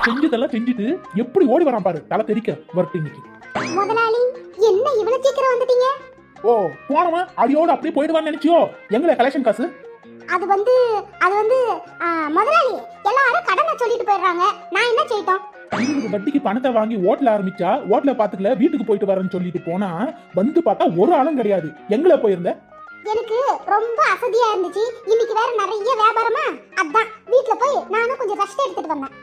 செஞ்சதெல்லாம் செஞ்சுட்டு எப்படி ஓடி வரான் பாரு, தலை தெரிக்க வரட்டு இன்னைக்கு. முதலாளி என்ன இவ்வளவு சீக்கிரம் வந்துட்டீங்க? ஓ, போனவன் அடியோடு அப்படியே போயிடுவான்னு நினைச்சியோ? எங்களை கலெக்ஷன் காசு அது வந்து முதலாளி எல்லாரும் கடனை சொல்லிட்டு போயிடுறாங்க, நான் என்ன செய்யட்டும்? 20 வட்டிக்கு பணத்தை வாங்கி ஓட்டல ஆரம்பிச்சா ஓட்டல பாத்துக்கல வீட்டுக்கு போயிட்டு வரேன்னு சொல்லிட்டு போனா வந்து பார்த்தா ஒரு ஆளும் கிடையாது. எங்களை போயிருந்த? எனக்கு ரொம்ப அசதியா இருந்துச்சு, இன்னைக்கு வேற நிறைய வியாபாரமா, அதான் வீட்ல போய் நானும் கொஞ்சம் ரெஸ்ட் எடுத்துட்டு வந்தேன்.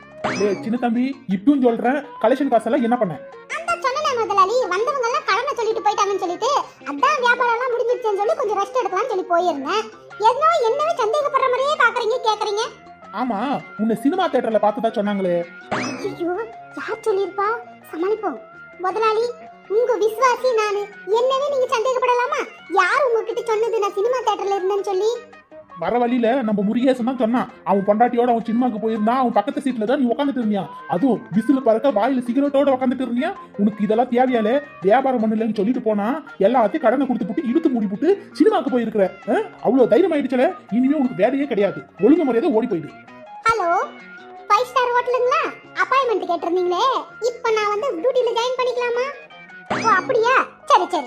சின்ன தம்பி, இப்பவும் சொல்றேன், கலெக்ஷன் காசெல்லாம் என்ன பண்ண? அந்த சொன்னேன் முதலாளி, வந்தவங்க எல்லாம் கடனை சொல்லிட்டு போயிட்டாங்கன்னு சொல்லிட்டு அதான் வியாபாரம் எல்லாம் முடிஞ்சிருச்சுன்னு சொல்லி கொஞ்சம் ரெஸ்ட் எடுக்கலாம்னு சொல்லி போயிருந்தேன். என்னவே சந்தேகப்படுற மாதிரியே கேக்குறீங்க. ஆமா, உன்னை சினிமா தியேட்டர்ல பார்த்ததா சொன்னாங்களே. ஐயோ, யார் சொல்லிருப்பா? சமாளிப்போம். முதலாளி, உங்க விசுவாசி நானு, என்னவே நீங்க சந்தேகப்படலாமா? யார் உங்ககிட்ட சொன்னது நான் சினிமா தியேட்டர்ல இருந்தேன்னு சொல்லி? வர வழியில நம்ம முருகேசன் தான் சொன்னான். அவன் பொண்டாட்டியோட அவன் சினிமாக்கு போயிருந்தான். அவன் பக்கத்து சீட்ல தான் நீ உட்காந்துட்டு இருந்தியா. அதுவும் விசில் பறக்க வாயில சிகரெட்டோட உட்காந்துட்டு இருந்தியா. உனக்கு இதெல்லாம் தேவையாலே? வியாபாரம் பண்ணலன்னு சொல்லிட்டு போனா எல்லாத்தையும் கடனை கொடுத்து இழுத்து மூடி போட்டு சினிமாக்கு போயிருக்கிற. அவ்வளவு தைரியம் ஆயிடுச்சல, இனிமே உனக்கு வேலையே கிடையாது. ஒழுங்கு முறையாத ஓடி போயிடு. ஹலோ, 5 ஸ்டார் ஹோட்டலுங்களா? அப்பாயின்மெண்ட் கேட்டிருந்தீங்களே, இப்போ நான் வந்து டியூட்டில ஜாயின் பண்ணிக்கலாமா? ஓ அப்படியா, சரி.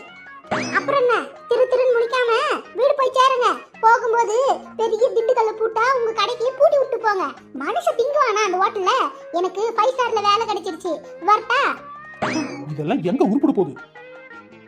அப்புறம் என்ன, திருன்னு முடிக்காம வீடு போய் சேருங்க. போகும்போது பெரிய திண்டுக்கல்ல பூட்டா உங்க கடைக்கு பூட்டி விட்டு போங்க. மனுஷ திங்குவானா அந்த ஹோட்டல்ல? எனக்கு 5 ஸ்டார்ல வேலை கிடைச்சிருச்சு, வரட்டா? இதெல்லாம் எங்க உருப்பிட போகுது?